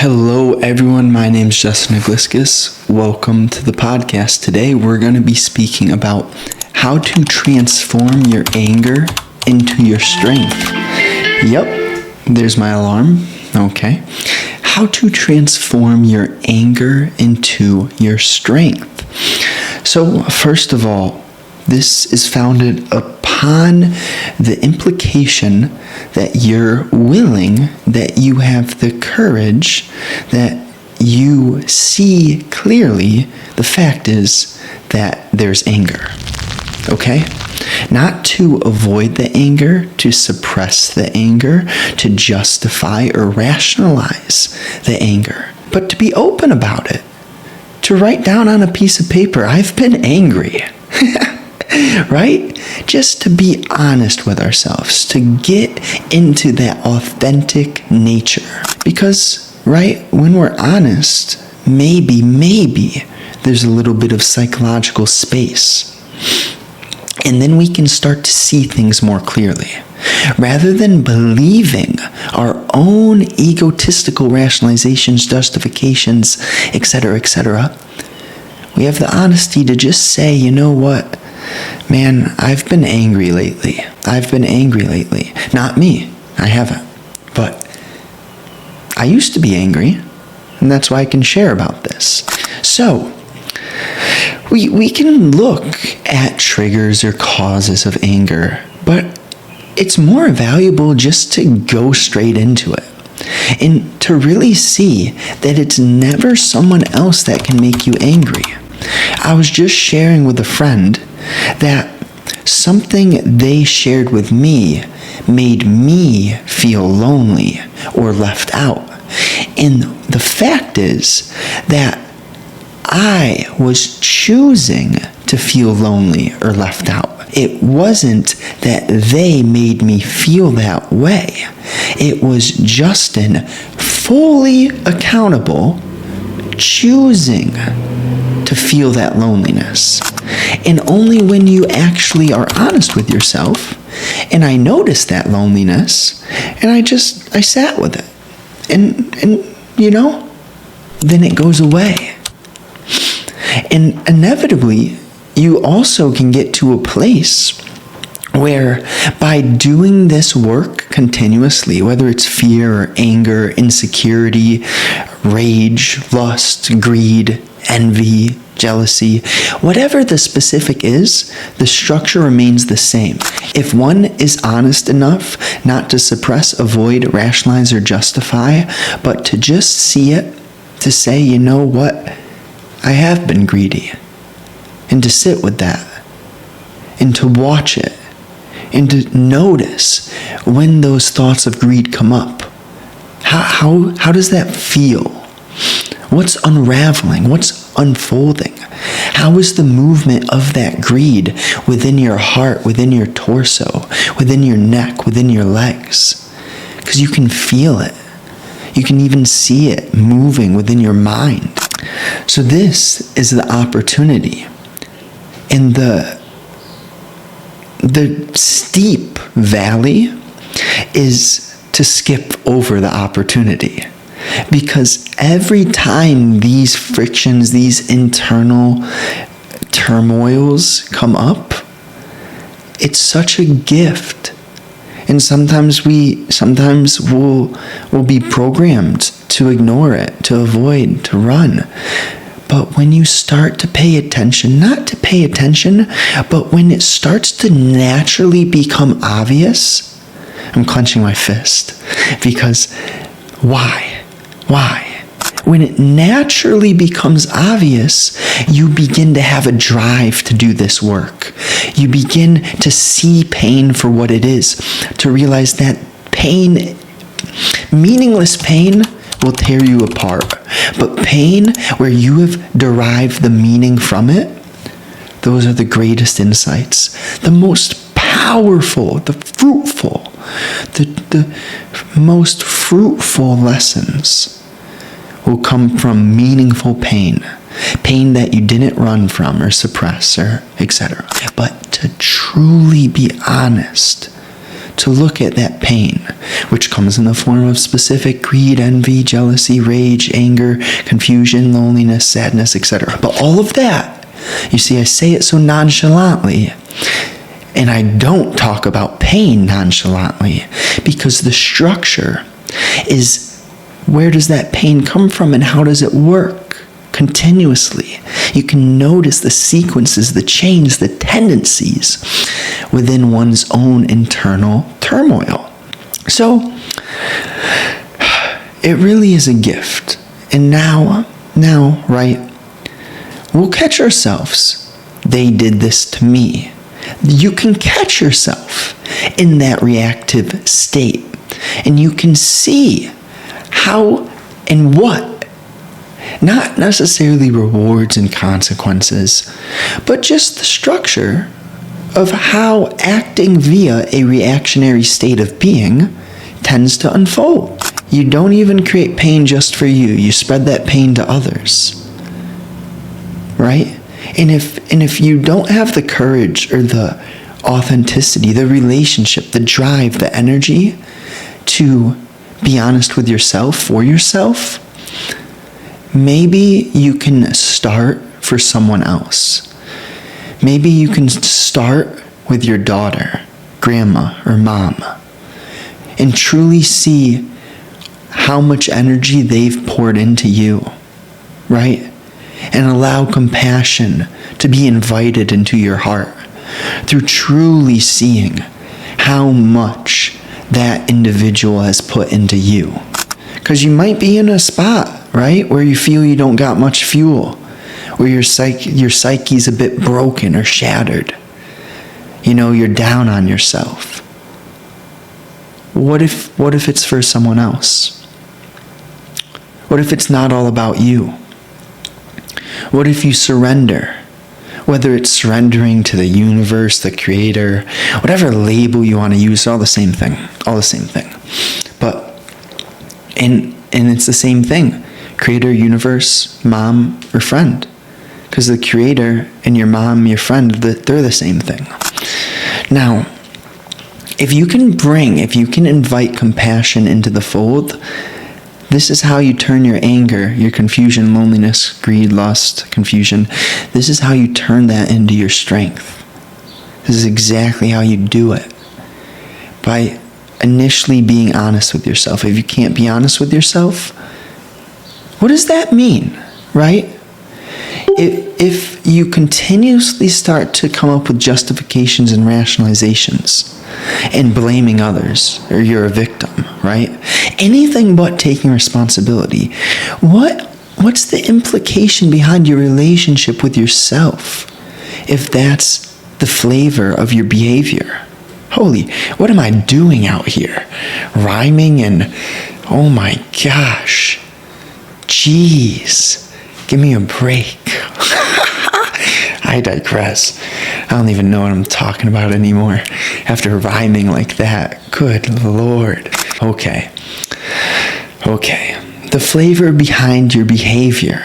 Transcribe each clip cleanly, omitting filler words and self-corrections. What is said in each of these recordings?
Hello everyone, my name is Egliskis. Welcome to the podcast. Today we're going to be speaking about how to transform your anger into your strength. Yep, there's my alarm. Okay. How to transform your anger into your strength. So first of all, this is founded upon the implication that you're willing, that you have the courage, that you see clearly the fact is that there's anger. Okay? Not to avoid the anger, to suppress the anger, to justify or rationalize the anger, but to be open about it. To write down on a piece of paper, I've been angry. Right? Just to be honest with ourselves, to get into that authentic nature. Because, right, when we're honest, maybe there's a little bit of psychological space. And then we can start to see things more clearly. Rather than believing our own egotistical rationalizations, justifications, etc., we have the honesty to just say, you know what? Man, I've been angry lately. Not me. I haven't. But I used to be angry, and that's why I can share about this. So, we can look at triggers or causes of anger, but it's more valuable just to go straight into it and to really see that it's never someone else that can make you angry. I was just sharing with a friend that something they shared with me made me feel lonely or left out. And the fact is that I was choosing to feel lonely or left out. It wasn't that they made me feel that way. It was Justin fully accountable, choosing to feel that loneliness. And only when you actually are honest with yourself, and I noticed that loneliness, and I sat with it. And then it goes away. And inevitably, you also can get to a place where by doing this work continuously, whether it's fear or anger, insecurity, rage, lust, greed, envy, jealousy, whatever the specific is, the structure remains the same. If one is honest enough not to suppress, avoid, rationalize, or justify, but to just see it, to say, you know what, I have been greedy, and to sit with that, and to watch it, and to notice when those thoughts of greed come up. How does that feel? What's unraveling? What's unfolding? How is the movement of that greed within your heart, within your torso, within your neck, within your legs? Because you can feel it. You can even see it moving within your mind. So this is the opportunity. And the steep valley is to skip over the opportunity. Because every time these frictions, these internal turmoils come up, it's such a gift. And sometimes we'll be programmed to ignore it, to avoid, to run. But when you start to pay attention, not to pay attention, but when it starts to naturally become obvious, I'm clenching my fist. Because why? When it naturally becomes obvious, you begin to have a drive to do this work. You begin to see pain for what it is, to realize that pain, meaningless pain, will tear you apart. But pain where you have derived the meaning from it, those are the greatest insights, the most powerful, the fruitful, the most fruitful lessons will come from meaningful pain that you didn't run from or suppress or etc. But to truly be honest, to look at that pain, which comes in the form of specific greed, envy, jealousy, rage, anger, confusion, loneliness, sadness, etc. But all of that, you see, I say it so nonchalantly, and I don't talk about pain nonchalantly, because the structure is, where does that pain come from and how does it work continuously? You can notice the sequences, the chains, the tendencies within one's own internal turmoil. So, it really is a gift. And now, right, we'll catch ourselves. They did this to me. You can catch yourself in that reactive state, and you can see how and what, not necessarily rewards and consequences, but just the structure of how acting via a reactionary state of being tends to unfold. You don't even create pain just for you. You spread that pain to others, right? And if you don't have the courage or the authenticity, the relationship, the drive, the energy to be honest with yourself, for yourself, maybe you can start for someone else. Maybe you can start with your daughter, grandma, or mom, and truly see how much energy they've poured into you, right? And allow compassion to be invited into your heart through truly seeing how much that individual has put into you. Because you might be in a spot, right, where you feel you don't got much fuel, where your psyche's a bit broken or shattered. You know, you're down on yourself. What if it's for someone else? What if it's not all about you? What if you surrender? Whether it's surrendering to the universe, the creator, whatever label you want to use, all the same thing. All the same thing. But, and it's the same thing. Creator, universe, mom, or friend. Because the creator and your mom, your friend, they're the same thing. Now, if you can invite compassion into the fold, this is how you turn your anger, your confusion, loneliness, greed, lust, confusion. This is how you turn that into your strength. This is exactly how you do it. By initially being honest with yourself. If you can't be honest with yourself, what does that mean, right? If you continuously start to come up with justifications and rationalizations and blaming others, or you're a victim, right? Anything but taking responsibility. What's the implication behind your relationship with yourself if that's the flavor of your behavior? Holy, what am I doing out here? Rhyming and, oh my gosh. Jeez. Give me a break. I digress. I don't even know what I'm talking about anymore after rhyming like that. Good Lord. Okay. The flavor behind your behavior,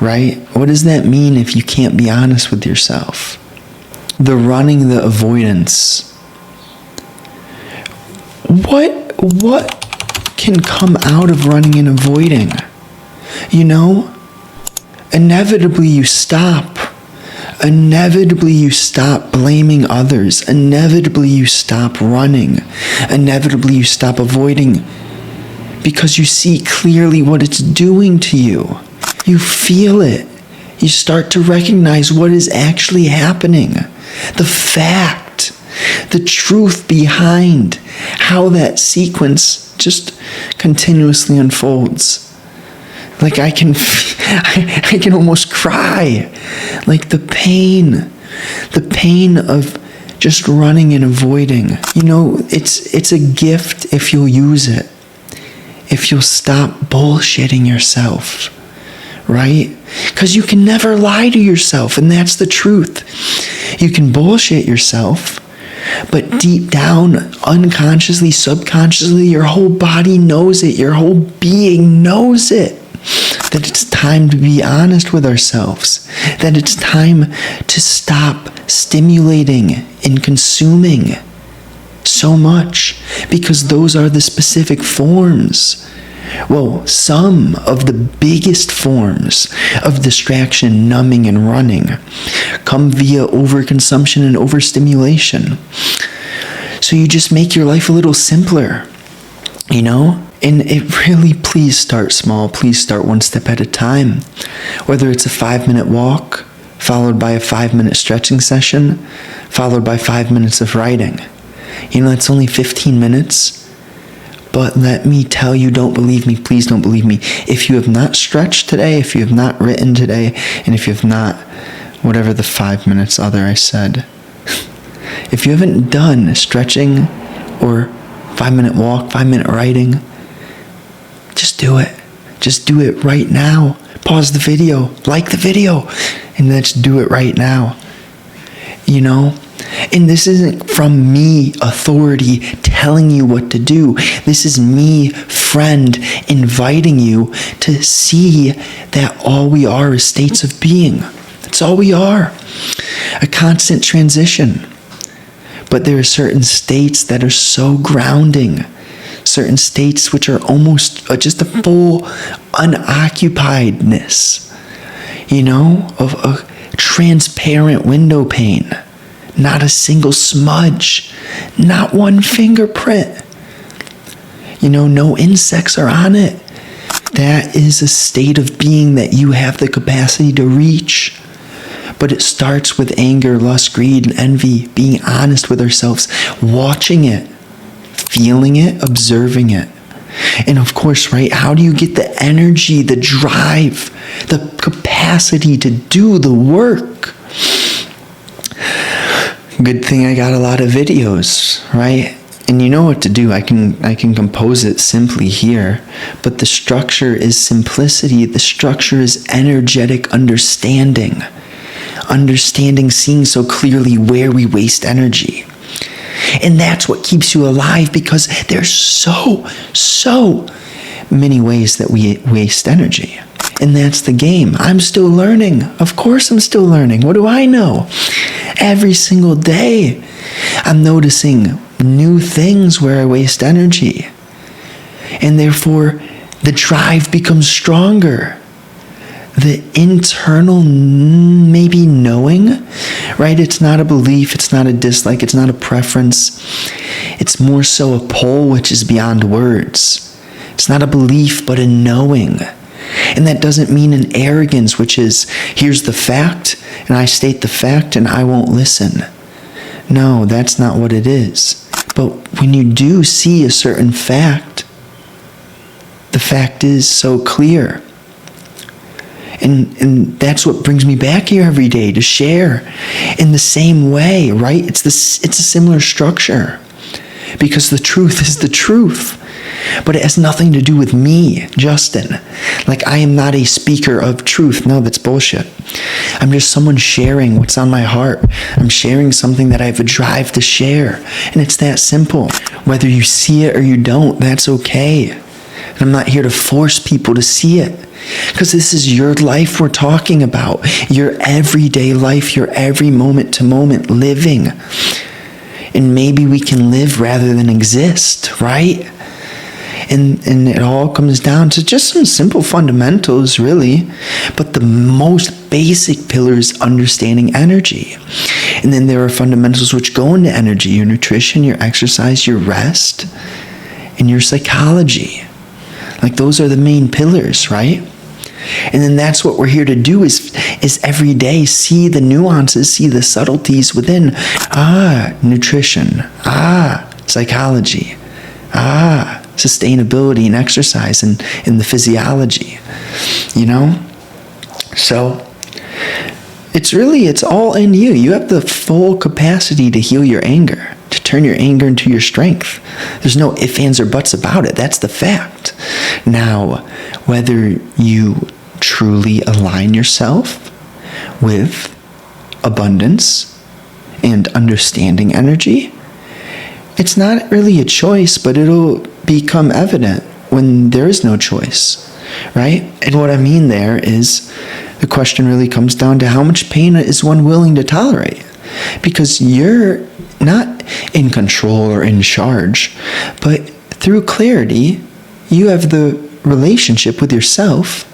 right? What does that mean if you can't be honest with yourself? The running, the avoidance. What can come out of running and avoiding? You know? Inevitably you stop. Inevitably you stop blaming others. Inevitably you stop running. Inevitably you stop avoiding. Because you see clearly what it's doing to you. You feel it. You start to recognize what is actually happening. The fact. The truth behind how that sequence just continuously unfolds. Like I can almost cry. Like the pain of just running and avoiding. You know, it's a gift if you'll use it. If you'll stop bullshitting yourself, right? Because you can never lie to yourself, and that's the truth. You can bullshit yourself, but deep down, unconsciously, subconsciously, your whole body knows it. Your whole being knows it. That it's time to be honest with ourselves. That it's time to stop stimulating and consuming so much because those are the specific forms. Well, some of the biggest forms of distraction, numbing, and running come via overconsumption and overstimulation. So you just make your life a little simpler, And it really, please start small. Please start one step at a time. Whether it's a 5-minute walk, followed by a 5-minute stretching session, followed by 5 minutes of writing. It's only 15 minutes. But let me tell you, don't believe me, please don't believe me. If you have not stretched today, if you have not written today, and if you have not, whatever the 5 minutes other I said, if you haven't done stretching or 5-minute walk, 5-minute writing, just do it. Just do it right now. Pause the video, like the video, and let's do it right now. And this isn't from me, authority, telling you what to do. This is me, friend, inviting you to see that all we are is states of being. That's all we are. A constant transition. But there are certain states that are so grounding. Certain states which are almost just a full unoccupiedness, of a transparent window pane. Not a single smudge, not one fingerprint. No insects are on it. That is a state of being that you have the capacity to reach. But it starts with anger, lust, greed, and envy, being honest with ourselves, watching it, feeling it, observing it. And of course, right, how do you get the energy, the drive, the capacity to do the work? Good thing I got a lot of videos, right? And you know what to do. I can compose it simply here. But the structure is simplicity. The structure is energetic understanding. Understanding, seeing so clearly where we waste energy. And that's what keeps you alive, because there's so many ways that we waste energy. And that's the game. I'm still learning. Of course I'm still learning. What do I know? Every single day, I'm noticing new things where I waste energy. And therefore, the drive becomes stronger. The internal maybe knowing, right? It's not a belief, it's not a dislike, it's not a preference. It's more so a pull which is beyond words. It's not a belief, but a knowing. And that doesn't mean an arrogance, which is, here's the fact, and I state the fact, and I won't listen. No, that's not what it is. But when you do see a certain fact, the fact is so clear. And that's what brings me back here every day, to share in the same way, right? It's a similar structure, because the truth is the truth. But it has nothing to do with me, Justin. Like, I am not a speaker of truth. No, that's bullshit. I'm just someone sharing what's on my heart. I'm sharing something that I have a drive to share. And it's that simple. Whether you see it or you don't, that's okay. And I'm not here to force people to see it. Because this is your life we're talking about. Your everyday life, your every moment to moment living. And maybe we can live rather than exist, right? And it all comes down to just some simple fundamentals, really. But the most basic pillar is understanding energy. And then there are fundamentals which go into energy: your nutrition, your exercise, your rest, and your psychology. Like, those are the main pillars, right? And then that's what we're here to do, is every day see the nuances, see the subtleties within. Nutrition. Psychology. Sustainability and exercise and the physiology. So it's all in you. You have the full capacity to heal your anger, to turn your anger into your strength. There's no ifs, ands, or buts about it. That's the fact. Now, whether you truly align yourself with abundance and understanding energy, it's not really a choice, but it'll become evident when there is no choice, right? And what I mean there is, the question really comes down to how much pain is one willing to tolerate? Because you're not in control or in charge, but through clarity, you have the relationship with yourself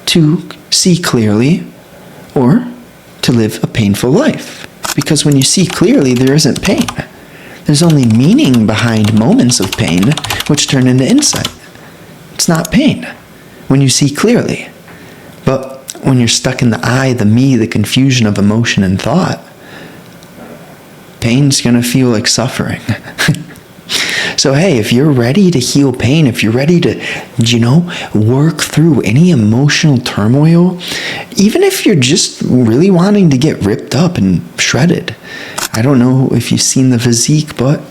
to see clearly or to live a painful life. Because when you see clearly, there isn't pain. There's only meaning behind moments of pain, which turn into insight. It's not pain when you see clearly. But when you're stuck in the I, the me, the confusion of emotion and thought, pain's going to feel like suffering. So hey, if you're ready to heal pain, if you're ready to, work through any emotional turmoil, even if you're just really wanting to get ripped up and shredded, I don't know if you've seen the physique, but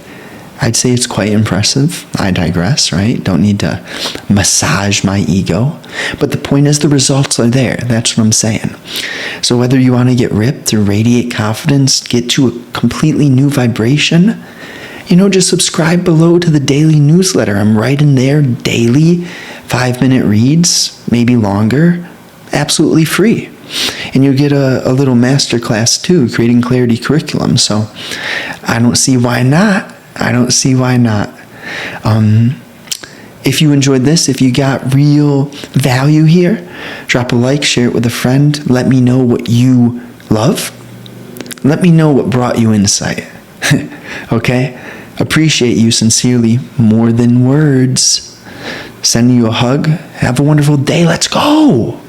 I'd say it's quite impressive. I digress, right? Don't need to massage my ego. But the point is the results are there. That's what I'm saying. So whether you want to get ripped or radiate confidence, get to a completely new vibration, just subscribe below to the daily newsletter. I'm writing there daily 5-minute reads, maybe longer, absolutely free. And you'll get a little masterclass too, creating clarity curriculum. So I don't see why not. If you enjoyed this, if you got real value here, drop a like, share it with a friend. Let me know what you love. Let me know what brought you insight. Okay? Appreciate you sincerely more than words. Sending you a hug. Have a wonderful day. Let's go.